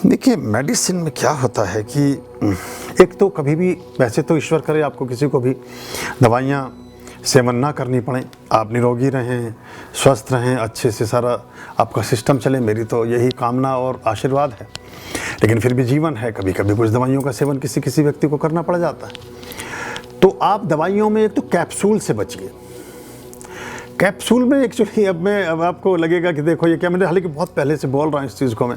देखिए, मेडिसिन में क्या होता है कि एक तो कभी भी, वैसे तो ईश्वर करे आपको किसी को भी दवाइयाँ सेवन ना करनी पड़े, आप निरोगी रहें, स्वस्थ रहें, अच्छे से सारा आपका सिस्टम चले, मेरी तो यही कामना और आशीर्वाद है। लेकिन फिर भी जीवन है, कभी कभी कुछ दवाइयों का सेवन किसी किसी व्यक्ति को करना पड़ जाता है। तो आप दवाइयों में एक तो कैप्सूल से बचिए। कैप्सूल में एक्चुअली अब आपको लगेगा कि देखो ये क्या, मैंने हालांकि बहुत पहले से बोल रहा हूँ इस चीज़ को मैं,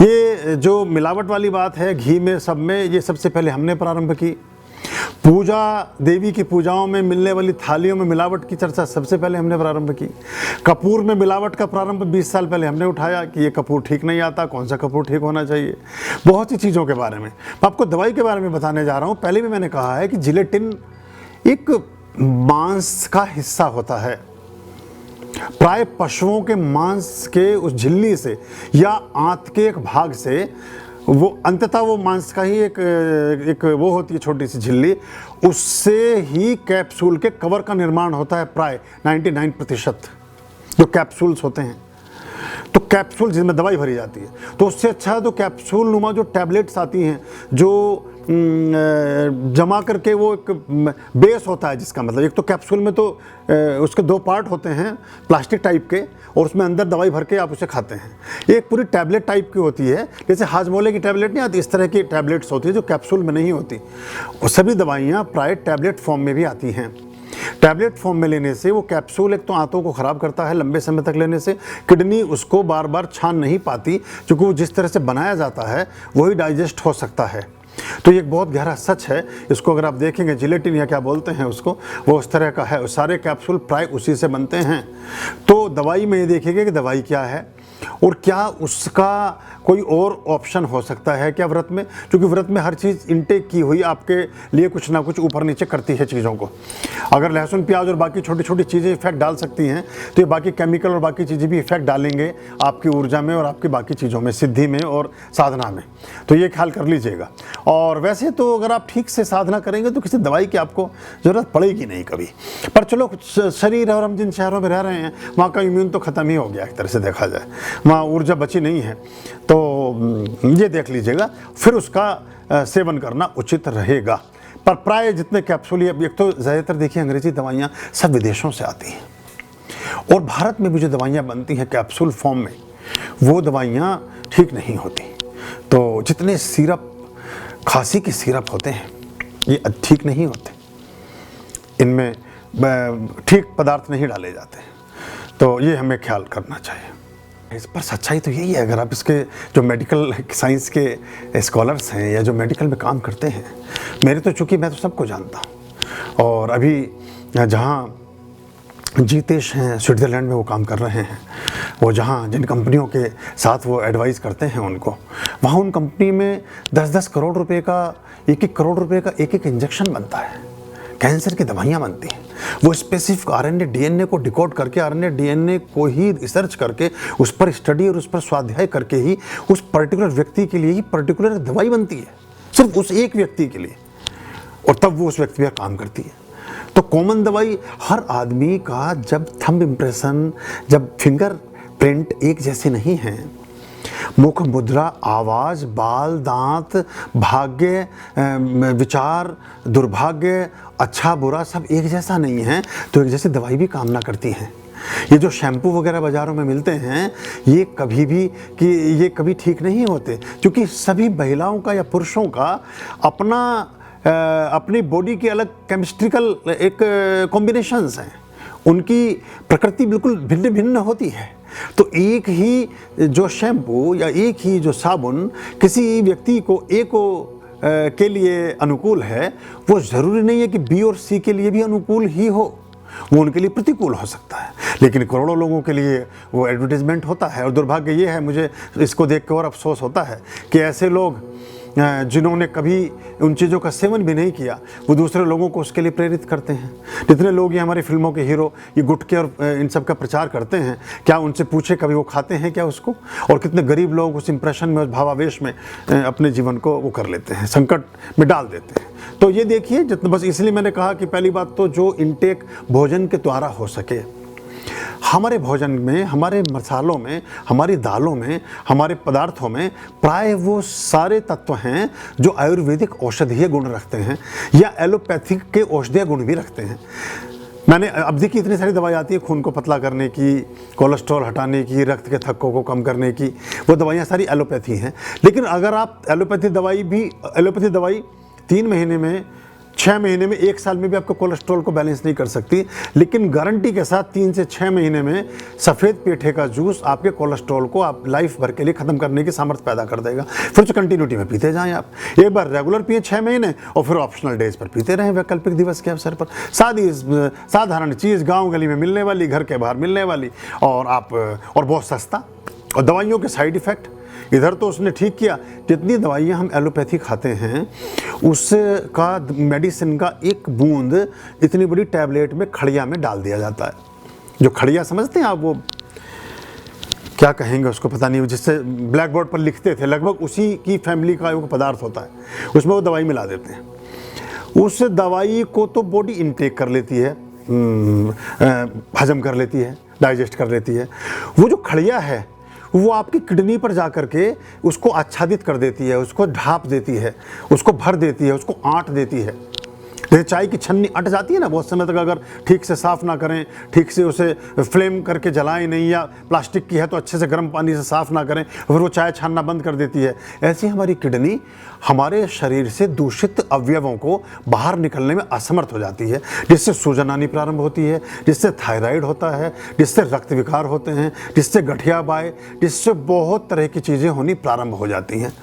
ये जो मिलावट वाली बात है घी में सब में, ये सबसे पहले हमने प्रारंभ की। पूजा, देवी की पूजाओं में मिलने वाली थालियों में मिलावट की चर्चा सबसे पहले हमने प्रारंभ की। कपूर में मिलावट का प्रारंभ 20 साल पहले हमने उठाया कि ये कपूर ठीक नहीं आता, कौन सा कपूर ठीक होना चाहिए। बहुत सी चीज़ों के बारे में मैं आपको दवाई के बारे में बताने जा रहा हूँ। पहले भी मैंने कहा है कि जिलेटिन एक मांस का हिस्सा होता है, प्राय पशुओं के मांस के उस झिल्ली से या आंत के एक भाग से, वो अंततः वो मांस का ही एक वो होती है छोटी सी झिल्ली, उससे ही कैप्सूल के कवर का निर्माण होता है। प्राय 99% जो कैप्सूल्स होते हैं, तो कैप्सूल जिसमें दवाई भरी जाती है, तो उससे अच्छा तो कैप्सूल नुमा जो टैबलेट्स आती हैं, जो जमा करके वो एक बेस होता है, जिसका मतलब एक तो कैप्सूल में तो उसके दो पार्ट होते हैं प्लास्टिक टाइप के, और उसमें अंदर दवाई भर के आप उसे खाते हैं। एक पूरी टैबलेट टाइप की होती है, जैसे हाजमोले की टैबलेट नहीं आती, इस तरह की टैबलेट्स होती है जो कैप्सूल में नहीं होती। और सभी दवाइयाँ प्राय टैबलेट फॉर्म में भी आती हैं। टैबलेट फॉर्म में लेने से वो कैप्सूल एक तो आंतों को ख़राब करता है, लंबे समय तक लेने से किडनी उसको बार बार छान नहीं पाती, क्योंकि वो जिस तरह से बनाया जाता है वही डाइजेस्ट हो सकता है। तो ये एक बहुत गहरा सच है। इसको अगर आप देखेंगे, जिलेटिन या क्या बोलते हैं उसको, वो उस तरह का है। सारे कैप्सूल प्राय उसी से बनते हैं। तो दवाई में ये देखिएगा कि दवाई क्या है और क्या उसका कोई और ऑप्शन हो सकता है क्या व्रत में, क्योंकि व्रत में हर चीज़ इनटेक की हुई आपके लिए कुछ ना कुछ ऊपर नीचे करती है चीज़ों को। अगर लहसुन प्याज और बाकी छोटी छोटी चीज़ें इफेक्ट डाल सकती हैं, तो ये बाकी केमिकल और बाकी चीज़ें भी इफेक्ट डालेंगे आपकी ऊर्जा में और आपकी बाकी चीज़ों में, सिद्धि में और साधना में। तो ये ख्याल कर लीजिएगा। और वैसे तो अगर आप ठीक से साधना करेंगे तो किसी दवाई की आपको ज़रूरत पड़ेगी नहीं कभी। पर चलो, शरीर और हम जिन शहरों में रह रहे हैं वहाँ का इम्यून तो ख़त्म ही हो गया एक तरह से देखा जाए, वहाँ ऊर्जा बची नहीं है। तो ये देख लीजिएगा, फिर उसका सेवन करना उचित रहेगा। पर प्राय जितने कैप्सूल, एक तो ज़्यादातर देखिए अंग्रेजी दवाइयाँ सब विदेशों से आती हैं, और भारत में भी जो दवाइयाँ बनती हैं कैप्सूल फॉर्म में, वो दवाइयाँ ठीक नहीं होती। तो जितने सिरप, खांसी के सिरप होते हैं, ये ठीक नहीं होते, इनमें ठीक पदार्थ नहीं डाले जाते। तो ये हमें ख्याल करना चाहिए। इस पर सच्चाई तो यही है, अगर आप इसके जो मेडिकल साइंस के स्कॉलर्स हैं या जो मेडिकल में काम करते हैं, मेरे तो चूँकि मैं तो सबको जानता हूँ, और अभी जहाँ जीतेश हैं स्विट्ज़रलैंड में वो काम कर रहे हैं, वो जहाँ जिन कंपनियों के साथ वो एडवाइस करते हैं उनको, वहाँ उन कंपनी में 10-10 करोड़ रुपए का, 1-1 करोड़ रुपए का एक इंजेक्शन बनता है। कैंसर की दवाइयाँ बनती हैं। वो स्पेसिफिक आरएनए डीएनए को डिकोड करके, आरएनए डीएनए को ही रिसर्च करके, उस पर स्टडी और उस पर स्वाध्याय करके ही उस पर्टिकुलर व्यक्ति के लिए ही पर्टिकुलर दवाई बनती है, सिर्फ उस एक व्यक्ति के लिए, और तब वो उस व्यक्ति पर काम करती है। तो कॉमन दवाई, हर आदमी का जब थंब इम्प्रेशन, जब फिंगर प्रिंट एक जैसे नहीं हैं, मुख मुद्रा, आवाज़, बाल, दांत, भाग्य, विचार, दुर्भाग्य, अच्छा बुरा सब एक जैसा नहीं है, तो एक जैसी दवाई भी काम ना करती हैं। ये जो शैम्पू वगैरह बाज़ारों में मिलते हैं, ये कभी ठीक नहीं होते, क्योंकि सभी महिलाओं का या पुरुषों का अपनी बॉडी की अलग केमिस्ट्रिकल एक कॉम्बिनेशंस हैं, उनकी प्रकृति बिल्कुल भिन्न भिन्न होती है। तो एक ही जो शैम्पू या एक ही जो साबुन किसी व्यक्ति को के लिए अनुकूल है, वो ज़रूरी नहीं है कि बी और सी के लिए भी अनुकूल ही हो, वो उनके लिए प्रतिकूल हो सकता है। लेकिन करोड़ों लोगों के लिए वो एडवर्टाइजमेंट होता है। और दुर्भाग्य ये है, मुझे इसको देख कर और अफसोस होता है कि ऐसे लोग जिन्होंने कभी उन चीज़ों का सेवन भी नहीं किया, वो दूसरे लोगों को उसके लिए प्रेरित करते हैं। जितने लोग ये हमारी फिल्मों के हीरो ये गुटखे और इन सब का प्रचार करते हैं, क्या उनसे पूछे कभी वो खाते हैं क्या उसको? और कितने गरीब लोग उस इंप्रेशन में, उस भावावेश में अपने जीवन को वो कर लेते हैं, संकट में डाल देते हैं। तो ये देखिए, जितना बस इसलिए मैंने कहा कि पहली बात तो जो इनटेक भोजन के द्वारा हो सके, हमारे भोजन में, हमारे मसालों में, हमारी दालों में, हमारे पदार्थों में प्राय वो सारे तत्व हैं जो आयुर्वेदिक औषधीय गुण रखते हैं या एलोपैथिक के औषधीय गुण भी रखते हैं। मैंने अब देखिए इतनी सारी दवाई आती है खून को पतला करने की, कोलेस्ट्रॉल हटाने की, रक्त के थक्कों को कम करने की, वो दवाइयाँ सारी एलोपैथी हैं। लेकिन अगर आप एलोपैथी दवाई 3 महीने में, 6 महीने में, 1 साल में भी आपको कोलेस्ट्रॉल को बैलेंस नहीं कर सकती, लेकिन गारंटी के साथ 3 से 6 महीने में सफ़ेद पेठे का जूस आपके कोलेस्ट्रॉल को आप लाइफ भर के लिए ख़त्म करने की सामर्थ्य पैदा कर देगा। फिर तो कंटिन्यूटी में पीते जाएं आप, एक बार रेगुलर पिए 6 महीने और फिर ऑप्शनल डेज पर पीते रहें वैकल्पिक दिवस के अवसर पर। साधारण चीज़, गाँव गली में मिलने वाली, घर के बाहर मिलने वाली, और बहुत सस्ता। और दवाइयों के साइड इफ़ेक्ट इधर तो उसने ठीक किया, जितनी दवाइयाँ हम एलोपैथी खाते हैं उसका मेडिसिन का एक बूंद इतनी बड़ी टैबलेट में खड़िया में डाल दिया जाता है। जो खड़िया समझते हैं आप, वो क्या कहेंगे उसको पता नहीं, जिससे ब्लैक बोर्ड पर लिखते थे, लगभग उसी की फैमिली का एक पदार्थ होता है, उसमें वो दवाई मिला देते हैं। उस दवाई को तो बॉडी इनटेक कर लेती है, हजम कर लेती है, डाइजेस्ट कर लेती है। वो जो खड़िया है वो आपकी किडनी पर जाकर के उसको आच्छादित कर देती है, उसको ढाँप देती है, उसको भर देती है, उसको आँट देती है। जैसे चाय की छन्नी अट जाती है ना, बहुत समय तक अगर ठीक से साफ़ ना करें, ठीक से उसे फ्लेम करके जलाएं नहीं, या प्लास्टिक की है तो अच्छे से गर्म पानी से साफ़ ना करें, फिर वो चाय छानना बंद कर देती है। ऐसी हमारी किडनी हमारे शरीर से दूषित अवयवों को बाहर निकलने में असमर्थ हो जाती है, जिससे सूजन आनी प्रारंभ होती है, जिससे थायराइड होता है, जिससे रक्त विकार होते हैं, जिससे गठिया बाय, जिससे बहुत तरह की चीज़ें होनी प्रारंभ हो जाती हैं।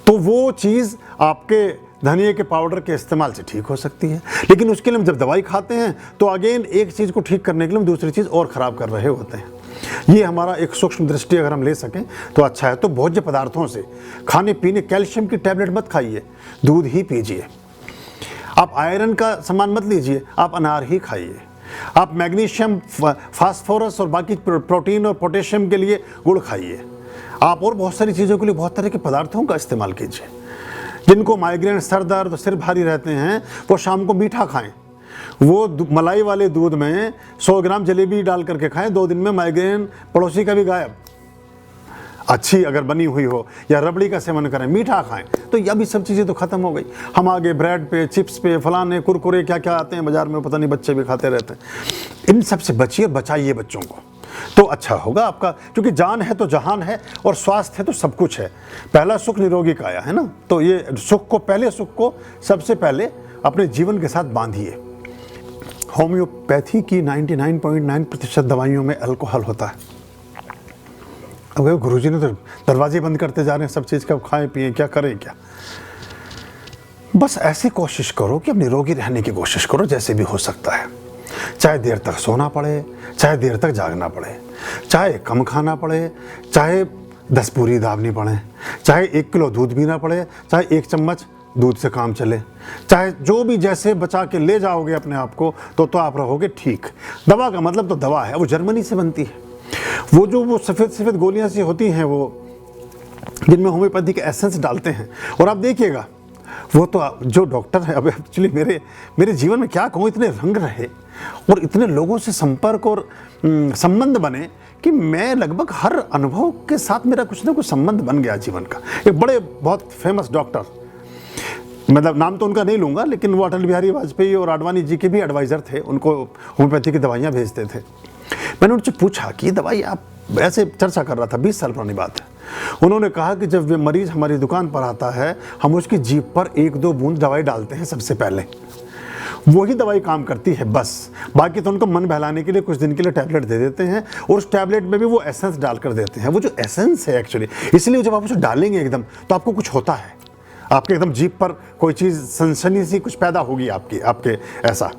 तो वो चीज़ आपके धनिए के पाउडर के इस्तेमाल से ठीक हो सकती है, लेकिन उसके लिए हम जब दवाई खाते हैं तो अगेन एक चीज़ को ठीक करने के लिए हम दूसरी चीज़ और ख़राब कर रहे होते हैं। ये हमारा एक सूक्ष्म दृष्टि अगर हम ले सकें तो अच्छा है। तो भोज्य पदार्थों से, खाने पीने, कैल्शियम की टैबलेट मत खाइए, दूध ही पीजिए। आप आयरन का सामान मत लीजिए, आप अनार ही खाइए। आप मैग्नीशियम, फास्फोरस और बाकी प्रोटीन और पोटेशियम के लिए गुड़ खाइए। आप और बहुत सारी चीज़ों के लिए बहुत तरह के पदार्थों का इस्तेमाल कीजिए। जिनको माइग्रेन, सर दर्द, सिर भारी रहते हैं, वो शाम को मीठा खाएं। वो मलाई वाले दूध में 100 ग्राम जलेबी डाल करके खाएं, 2 दिन में माइग्रेन पड़ोसी का भी गायब। अच्छी अगर बनी हुई हो, या रबड़ी का सेवन करें, मीठा खाएं, तो यह भी सब चीज़ें तो ख़त्म हो गई। हम आगे ब्रेड पे, चिप्स पे, फलाने कुरकुरे क्या क्या आते हैं बाज़ार में, पता नहीं बच्चे भी खाते रहते हैं। इन सब से बचिए, बचाइए बच्चों को, तो अच्छा होगा आपका। क्योंकि जान है तो जहान है, और स्वास्थ्य है तो सब कुछ है। पहला सुख निरोगी काया है ना, तो ये सुख को सबसे पहले अपने जीवन के साथ बांधिए। होम्योपैथी की 99.9% दवाइयों में अल्कोहल होता है। अब गुरुजी ने तो दरवाजे बंद करते जा रहे हैं सब चीज़ का, खाएं पिएं, क्या करें क्या। बस ऐसी कोशिश करो कि अब निरोगी रहने की कोशिश करो जैसे भी हो सकता है। चाहे देर तक सोना पड़े, चाहे देर तक जागना पड़े, चाहे कम खाना पड़े, चाहे 10 पूरी दाबनी पड़े, चाहे 1 किलो दूध पीना पड़े, चाहे 1 चम्मच दूध से काम चले, चाहे जो भी जैसे बचा के ले जाओगे अपने आप को, तो आप रहोगे ठीक। दवा का मतलब तो दवा है, वो जर्मनी से बनती है। वो सफ़ेद गोलियां सी होती हैं, वो जिनमें होम्योपैथी के एसेंस डालते हैं। और आप देखिएगा, वो तो जो डॉक्टर है, अब एक्चुअली मेरे जीवन में क्या कहूँ, इतने रंग रहे और इतने लोगों से संपर्क और संबंध बने कि मैं लगभग हर अनुभव के साथ मेरा कुछ ना कुछ संबंध बन गया जीवन का। एक बड़े बहुत फेमस डॉक्टर, मतलब नाम तो उनका नहीं लूँगा, लेकिन वो अटल बिहारी वाजपेयी और आडवाणी जी के भी एडवाइज़र थे, उनको होम्योपैथी की दवाइयाँ भेजते थे। मैंने उनसे पूछा कि ये दवाई, आप ऐसे चर्चा कर रहा था, 20 साल पुरानी बात है। उन्होंने कहा कि जब वे मरीज़ हमारी दुकान पर आता है, हम उसकी जीभ पर 1-2 बूंद दवाई डालते हैं सबसे पहले, वही दवाई काम करती है बस। बाकी तो उनको मन बहलाने के लिए कुछ दिन के लिए टैबलेट दे देते हैं, और उस टैबलेट में भी वो एसेंस डाल कर देते हैं। वो जो एसेंस है एक्चुअली, इसलिए जब आप उसे डालेंगे एकदम, तो आपको कुछ होता है, आपके एकदम जीभ पर कोई चीज़ सनसनी सी कुछ पैदा होगी आपके ऐसा।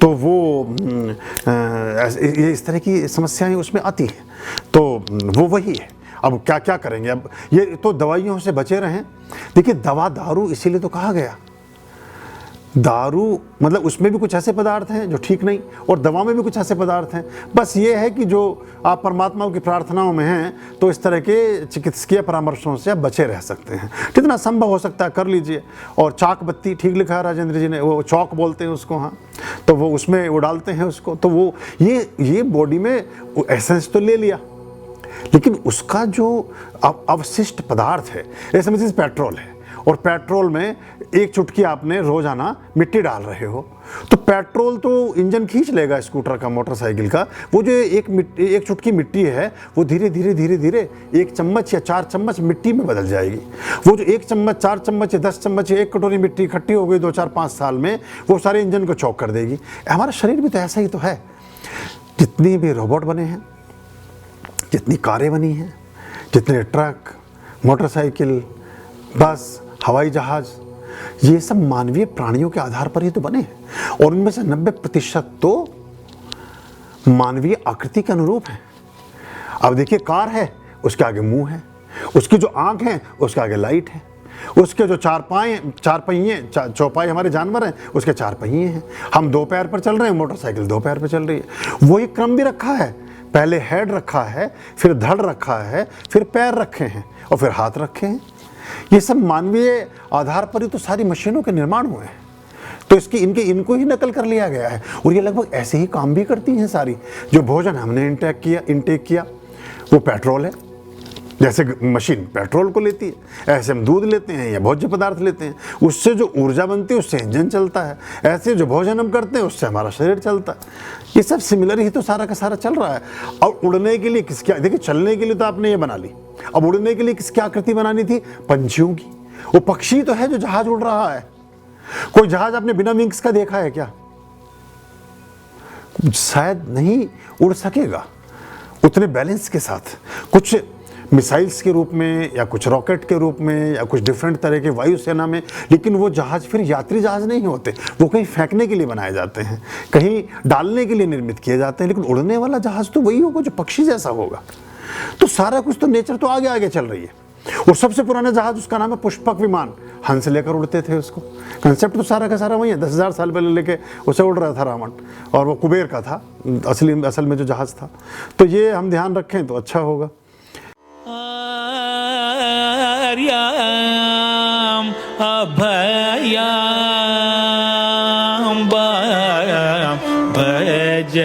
तो वो ये इस तरह की समस्याएं उसमें आती हैं। तो वो वही है। अब क्या क्या करेंगे, अब ये तो दवाइयों से बचे रहें। देखिए, दवा दारू इसीलिए तो कहा गया, दारू मतलब उसमें भी कुछ ऐसे पदार्थ हैं जो ठीक नहीं, और दवा में भी कुछ ऐसे पदार्थ हैं। बस ये है कि जो आप परमात्मा की प्रार्थनाओं में हैं तो इस तरह के चिकित्सकीय परामर्शों से आप बचे रह सकते हैं, जितना संभव हो सकता है कर लीजिए। और चाक बत्ती, ठीक लिखा है राजेंद्र जी ने, वो चौक बोलते हैं उसको, हाँ, तो वो उसमें वो डालते हैं उसको, तो वो ये बॉडी में एसेंस तो ले लिया, लेकिन उसका जो अवशिष्ट पदार्थ है, जैसे समझिए पेट्रोल है, और पेट्रोल में एक चुटकी आपने रोजाना मिट्टी डाल रहे हो, तो पेट्रोल तो इंजन खींच लेगा स्कूटर का, मोटरसाइकिल का। वो जो एक चुटकी मिट्टी है वो धीरे धीरे धीरे धीरे 1 चम्मच या 4 चम्मच मिट्टी में बदल जाएगी। वो जो 1 चम्मच, 4 चम्मच या 10 चम्मच, 1 कटोरी मिट्टी इकट्ठी हो गई 2, 4, 5 साल में, वो सारे इंजन को चौक कर देगी। हमारा शरीर भी तो ऐसा ही तो है। जितनी भी रोबोट बने हैं, जितनी कारें बनी हैं, जितने ट्रक, मोटरसाइकिल, बस, हवाई जहाज, ये सब मानवीय प्राणियों के आधार पर ही तो बने हैं, और उनमें से 90% तो मानवीय आकृति के अनुरूप है। अब देखिए, कार है, उसके आगे मुंह है, उसकी जो आंख है उसके आगे लाइट है, उसके जो चार पहिए चौपाई हमारे जानवर हैं उसके 4 पहिए हैं। हम 2 पैर पर चल रहे हैं, मोटरसाइकिल 2 पैर पर चल रही है। वही क्रम भी रखा है, पहले हेड रखा है, फिर धड़ रखा है, फिर पैर रखे हैं, और फिर हाथ रखे हैं। ये सब मानवीय आधार पर ही तो सारी मशीनों के निर्माण हुए हैं, तो इनको ही नकल कर लिया गया है, और ये लगभग ऐसे ही काम भी करती हैं सारी। जो भोजन हमने इंटेक किया वो पेट्रोल है, जैसे मशीन पेट्रोल को लेती है, ऐसे हम दूध लेते हैं या भोज्य पदार्थ लेते हैं, उससे जो ऊर्जा बनती है उससे इंजन चलता है। ऐसे जो भोजन हम करते हैं उससे हमारा शरीर चलता है। ये सब सिमिलर ही तो सारा का सारा चल रहा है। और उड़ने के लिए देखिए, चलने के लिए तो आपने ये बना ली, अब उड़ने के लिए किसकी आकृति बनानी थी? पंछियों की। वो पक्षी तो है जो जहाज उड़ रहा है। कोई जहाज आपने बिना विंग्स का देखा है क्या? शायद नहीं उड़ सकेगा उतने बैलेंस के साथ। कुछ मिसाइल्स के रूप में, या कुछ रॉकेट के रूप में, या कुछ डिफरेंट तरह के वायुसेना में, लेकिन वो जहाज फिर यात्री जहाज नहीं होते, वो कहीं फेंकने के लिए बनाए जाते हैं, कहीं डालने के लिए निर्मित किए जाते हैं। लेकिन उड़ने वाला जहाज तो वही होगा जो पक्षी जैसा होगा। तो सारा कुछ तो नेचर तो आगे आगे चल रही है। और सबसे पुराना जहाज उसका नाम है पुष्पक विमान, हंस लेकर उड़ते थे उसको। कंसेप्ट तो सारा का सारा वही है, 10,000 साल पहले लेके उसे उड़ रहा था रावण, और वो कुबेर का था असल में जो जहाज था। तो ये हम ध्यान रखें तो अच्छा होगा। अभयाम भज